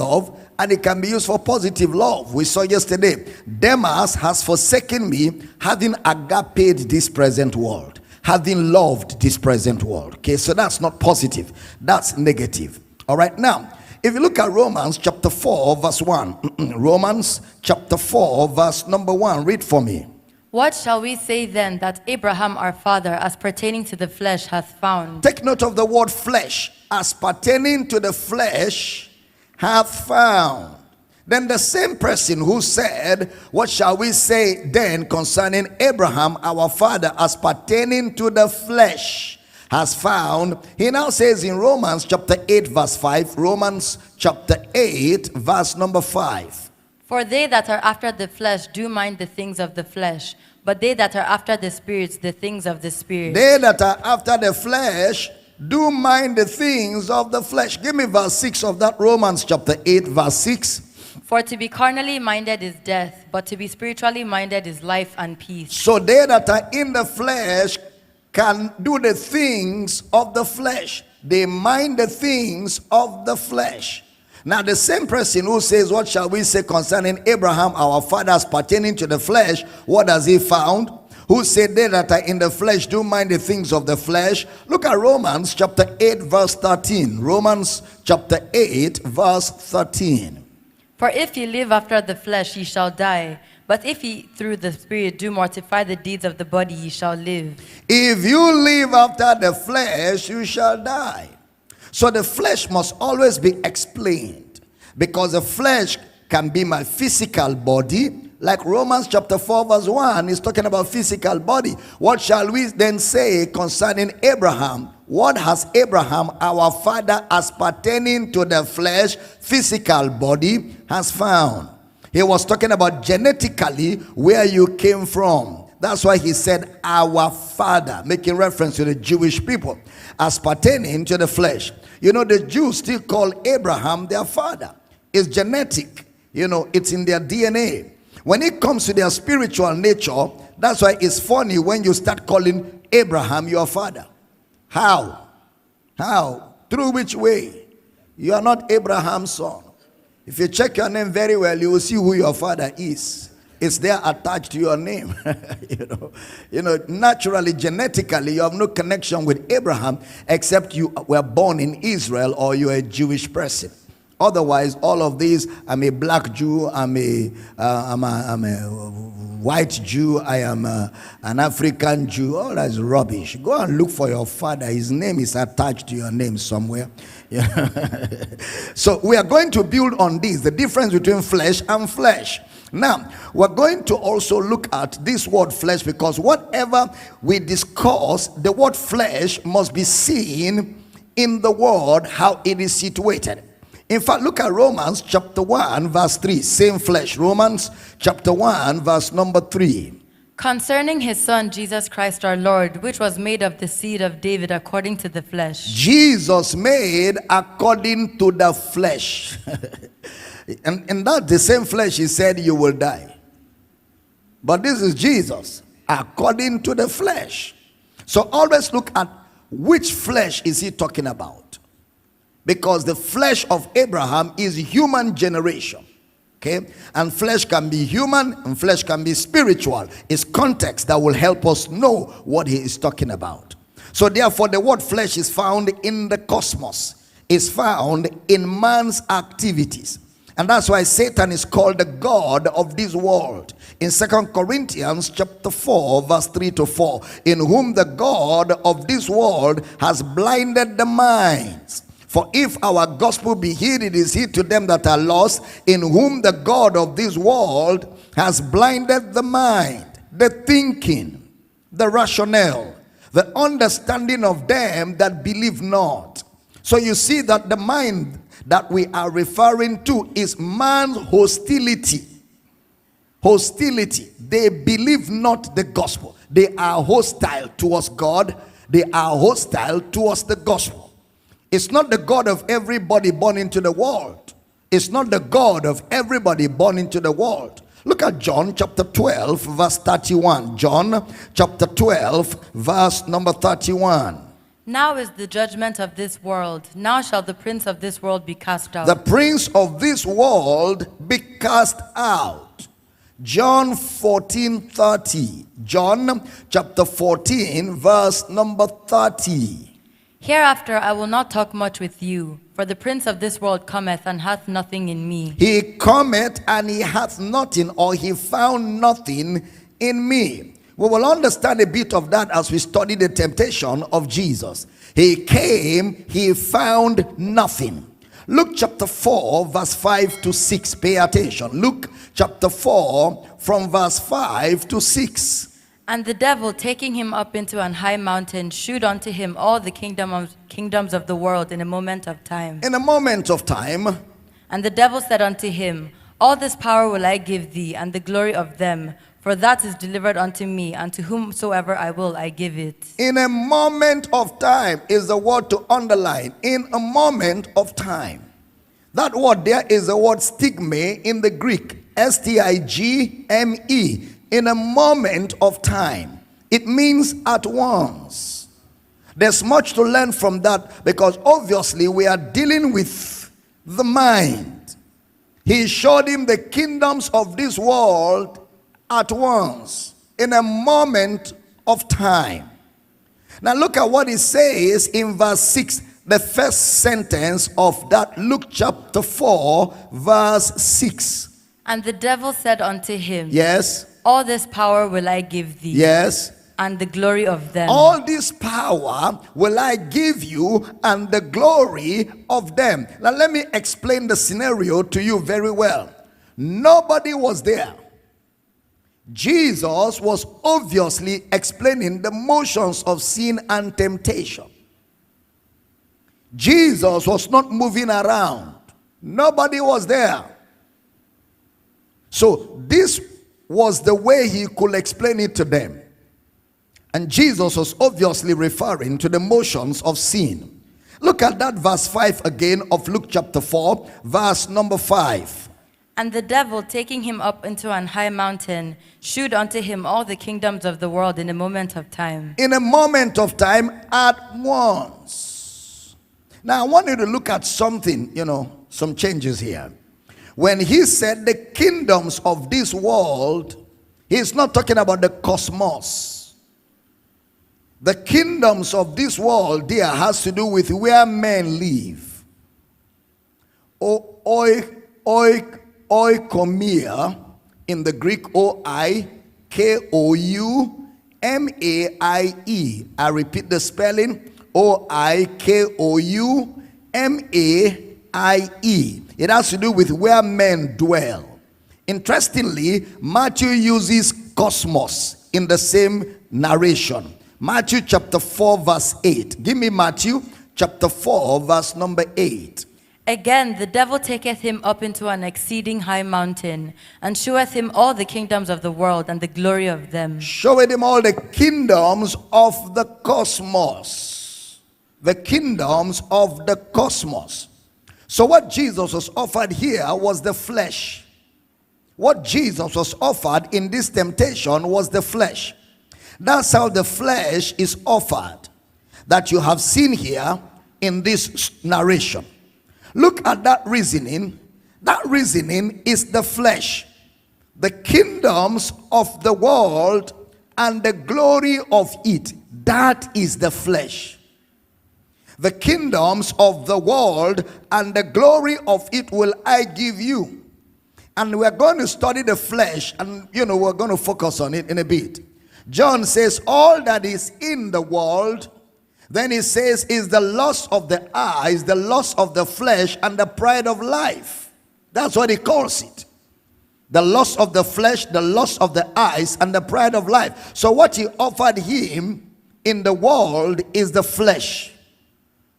love, and it can be used for positive love. We saw yesterday, Demas has forsaken me, having agaped this present world, having loved this present world. Okay, so that's not positive, that's negative. All right, now if you look at Romans chapter 4 verse 1, Romans chapter 4 verse number 1, read for me. What shall we say then that Abraham our father, as pertaining to the flesh, hath found? Take note of the word flesh. As pertaining to the flesh hath found. Then the same person who said, what shall we say then concerning Abraham our father, as pertaining to the flesh has found, he now says in Romans chapter 8 verse 5, Romans chapter 8 verse number 5. For they that are after the flesh do mind the things of the flesh, but they that are after the spirits, the things of the spirit. They that are after the flesh do mind the things of the flesh. Give me verse 6 of that Romans chapter 8 verse 6. For to be carnally minded is death, but to be spiritually minded is life and peace. So they that are in the flesh can do the things of the flesh. They mind the things of the flesh. Now the same person who says, what shall we say concerning Abraham our father, as pertaining to the flesh, what has he found? Who said they that are in the flesh do mind the things of the flesh? Look at Romans chapter 8 verse 13. Romans chapter 8 verse 13. For if ye live after the flesh, ye shall die. But if ye through the Spirit do mortify the deeds of the body, ye shall live. If you live after the flesh, you shall die. So the flesh must always be explained, because the flesh can be my physical body. Like Romans chapter 4 verse 1 is talking about physical body. What shall we then say concerning Abraham? What has Abraham our father, as pertaining to the flesh, physical body, has found? He was talking about genetically where you came from. That's why he said our father, making reference to the Jewish people, as pertaining to the flesh. You know, the Jews still call Abraham their father. It's genetic. You know, it's in their DNA. When it comes to their spiritual nature, that's why it's funny when you start calling Abraham your father. How? How? Through which way? You are not Abraham's son. If you check your name very well, you will see who your father is. It's there attached to your name. you know, naturally, genetically, you have no connection with Abraham except you were born in Israel or you're a Jewish person. Otherwise, all of these, I'm a black Jew, I'm a white Jew, I am an African Jew. All that is rubbish. Go and look for your father. His name is attached to your name somewhere. So we are going to build on this, the difference between flesh and flesh. Now, we're going to also look at this word flesh, because whatever we discuss, the word flesh must be seen in the word, how it is situated. In fact, look at Romans chapter 1 verse 3, same flesh. Romans chapter 1 verse number 3. Concerning his son Jesus Christ our Lord, which was made of the seed of David according to the flesh. Jesus made according to the flesh. And that the same flesh, he said you will die. But this is Jesus according to the flesh. So always look at which flesh is he talking about. Because the flesh of Abraham is human generation. Okay? And flesh can be human and flesh can be spiritual. It's context that will help us know what he is talking about. So therefore the word flesh is found in the cosmos. It's found in man's activities. And that's why Satan is called the God of this world. In 2 Corinthians chapter 4 verse 3 to 4. In whom the God of this world has blinded the minds. For if our gospel be hid, it is hid to them that are lost, in whom the God of this world has blinded the mind, the thinking, the rationale, the understanding of them that believe not. So you see that the mind that we are referring to is man's hostility. Hostility. They believe not the gospel. They are hostile towards God. They are hostile towards the gospel. It's not the God of everybody born into the world. It's not the God of everybody born into the world. Look at John chapter 12 verse 31. John chapter 12 verse number 31. Now is the judgment of this world. Now shall the prince of this world be cast out. The prince of this world be cast out. John 14:30. John chapter 14 verse number 30. Hereafter I will not talk much with you, for the prince of this world cometh and hath nothing in me. He cometh and he hath nothing, or he found nothing in me. We will understand a bit of that as we study the temptation of Jesus. He came, he found nothing. Luke chapter 4 verse 5 to 6. Pay attention. Luke chapter 4 from verse 5 to 6. And the devil, taking him up into an high mountain, shewed unto him all the kingdoms of the world in a moment of time. In a moment of time. And the devil said unto him, All this power will I give thee, and the glory of them, for that is delivered unto me, and to whomsoever I will I give it. In a moment of time is the word to underline. In a moment of time. That word there is the word stigme in the Greek. S-T-I-G-M-E. In a moment of time. It means at once. There's much to learn from that, because obviously we are dealing with the mind. He showed him the kingdoms of this world at once, in a moment of time. Now look at what it says in verse 6, the first sentence of that Luke chapter 4 verse 6. And the devil said unto him, Yes. All this power will I give thee. Yes. And the glory of them. All this power will I give you, and the glory of them. Now let me explain the scenario to you very well. Nobody was there. Jesus was obviously explaining the motions of sin and temptation. Jesus was not moving around. Nobody was there. So this was the way he could explain it to them. And Jesus was obviously referring to the motions of sin. Look at that verse 5 again of Luke chapter 4, verse number 5. And the devil, taking him up into an high mountain, shewed unto him all the kingdoms of the world in a moment of time. In a moment of time, at once. Now I want you to look at something, some changes here. When he said the kingdoms of this world, he's not talking about the cosmos. The kingdoms of this world there has to do with where men live. Oikoumia in the Greek, O-I-K-O-U-M-A-I-E. I repeat the spelling, O-I-K-O-U-M-A-I-E. It has to do with where men dwell. Interestingly, Matthew uses cosmos in the same narration. Matthew chapter 4 verse 8. Give me Matthew chapter 4 verse number 8. Again, the devil taketh him up into an exceeding high mountain, and sheweth him all the kingdoms of the world and the glory of them. Showed him all the kingdoms of the cosmos. The kingdoms of the cosmos. So what Jesus was offered here was the flesh. What Jesus was offered in this temptation was the flesh. That's how the flesh is offered, that you have seen here in this narration. Look at that reasoning. That reasoning is the flesh. The kingdoms of the world and the glory of it. That is the flesh. The kingdoms of the world and the glory of it will I give you. And we're going to study the flesh, and we're going to focus on it in a bit. John says all that is in the world, then he says, is the lust of the eyes, the lust of the flesh, and the pride of life. That's what he calls it. The lust of the flesh, the lust of the eyes, and the pride of life. So what he offered him in the world is the flesh.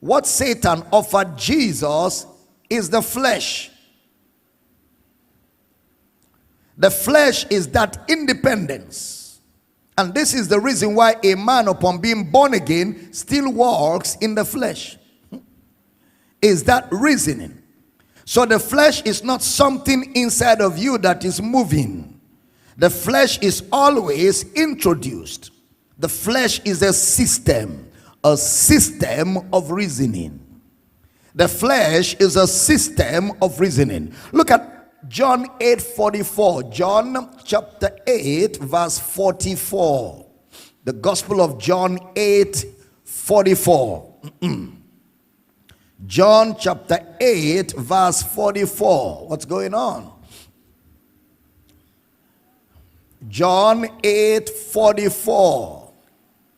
What Satan offered Jesus is the flesh. The flesh is that independence. And this is the reason why a man, upon being born again, still walks in the flesh. Is that reasoning. So the flesh is not something inside of you that is moving. The flesh is always introduced. The flesh is a system a system of reasoning. The flesh is a system of reasoning. Look at John 8:44. John chapter 8 verse 44. The Gospel of John 8:44. John chapter 8 verse 44. What's going on? John 8:44.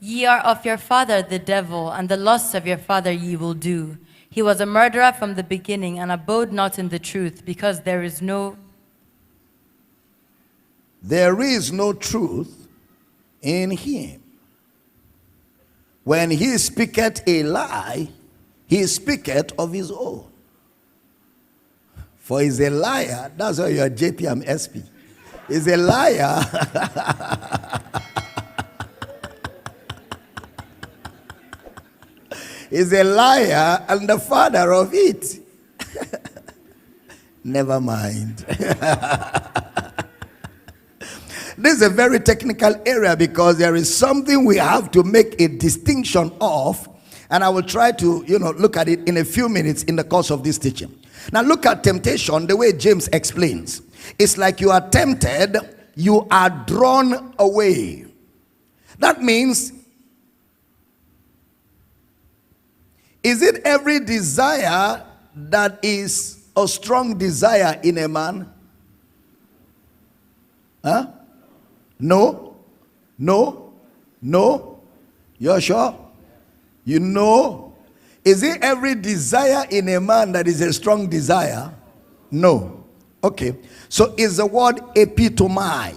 Ye are of your father the devil, and the lusts of your father ye will do. He was a murderer from the beginning, and abode not in the truth, because there is no truth in him. When he speaketh a lie, he speaketh of his own. For he's a liar. That's why you're JPM SP. He's a liar. He's a liar and the father of it. Never mind. This is a very technical area because there is something we have to make a distinction of, and I will try to, look at it in a few minutes in the course of this teaching. Now look at temptation the way James explains. It's like you are tempted, you are drawn away. That means, is it every desire that is a strong desire in a man? Huh? No? No? No? You're sure? You know? Is it every desire in a man that is a strong desire? No. Okay. So is the word epitome.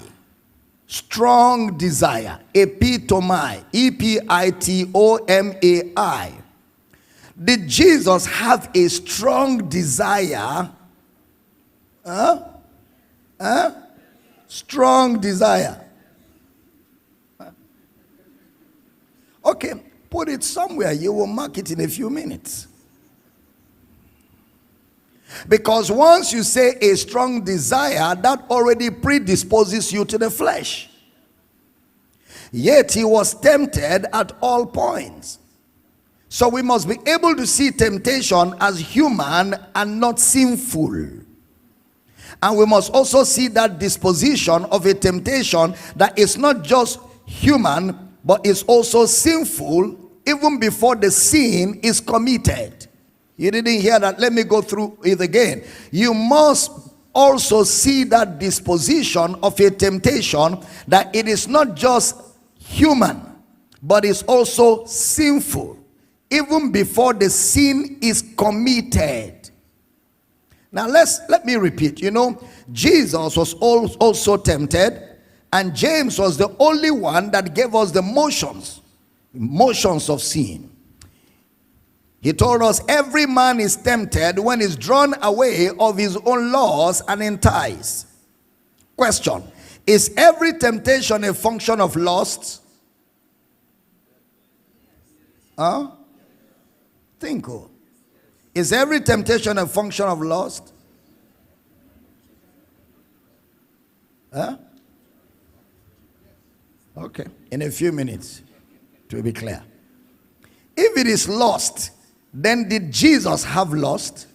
Strong desire. Epitome. E-P-I-T-O-M-A-I. Did Jesus have a strong desire? Strong desire. Okay, put it somewhere. You will mark it in a few minutes. Because once you say a strong desire, that already predisposes you to the flesh. Yet he was tempted at all points. So we must be able to see temptation as human and not sinful. And we must also see that disposition of a temptation that is not just human, but is also sinful even before the sin is committed. You didn't hear that? Let me go through it again. You must also see that disposition of a temptation that it is not just human, but is also sinful even before the sin is committed. Now let me repeat. Jesus was also tempted, and James was the only one that gave us the motions of sin. He told us every man is tempted when he's drawn away of his own laws and enticed. Question: is every temptation a function of lust? Think. Is every temptation a function of lust? Okay, in a few minutes, to be clear. If it is lust, then did Jesus have lust?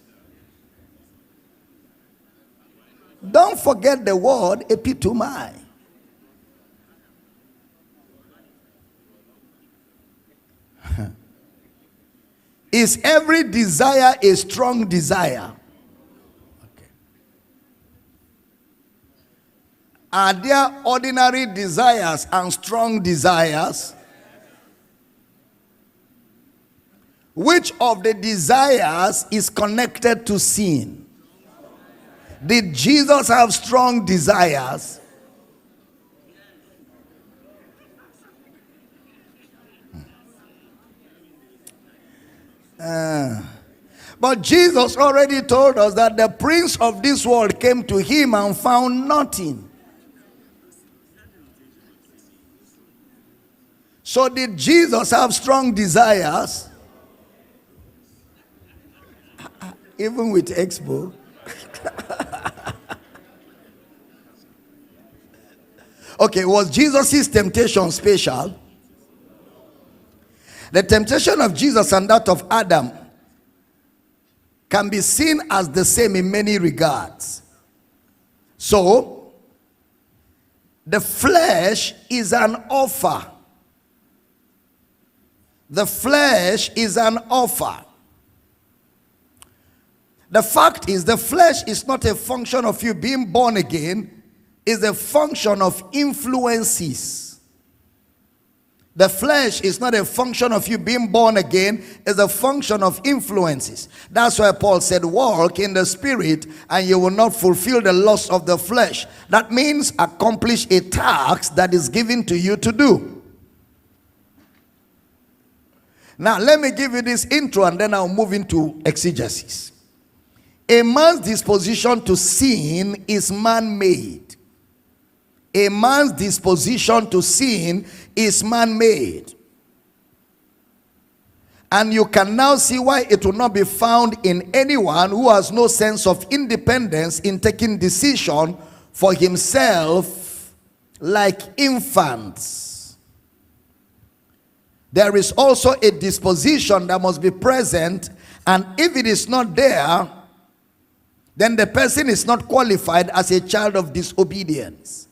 Don't forget the word epitome. Is every desire a strong desire? Okay. Are there ordinary desires and strong desires? Which of the desires is connected to sin? Did Jesus have strong desires? But Jesus already told us that the prince of this world came to him and found nothing. So did Jesus have strong desires? Even with Expo. Okay, was Jesus' temptation special? The temptation of Jesus and that of Adam can be seen as the same in many regards. So, the flesh is an offer. The flesh is an offer. The fact is, the flesh is not a function of you being born again, it's a function of influences. The flesh is not a function of you being born again, it's a function of influences. That's why Paul said, walk in the spirit and you will not fulfill the lust of the flesh. That means accomplish a task that is given to you to do. Now, let me give you this intro and then I'll move into exegesis. A man's disposition to sin is man-made. A man's disposition to sin is man-made. And you can now see why it will not be found in anyone who has no sense of independence in taking decision for himself like infants. There is also a disposition that must be present, and if it is not there, then the person is not qualified as a child of disobedience.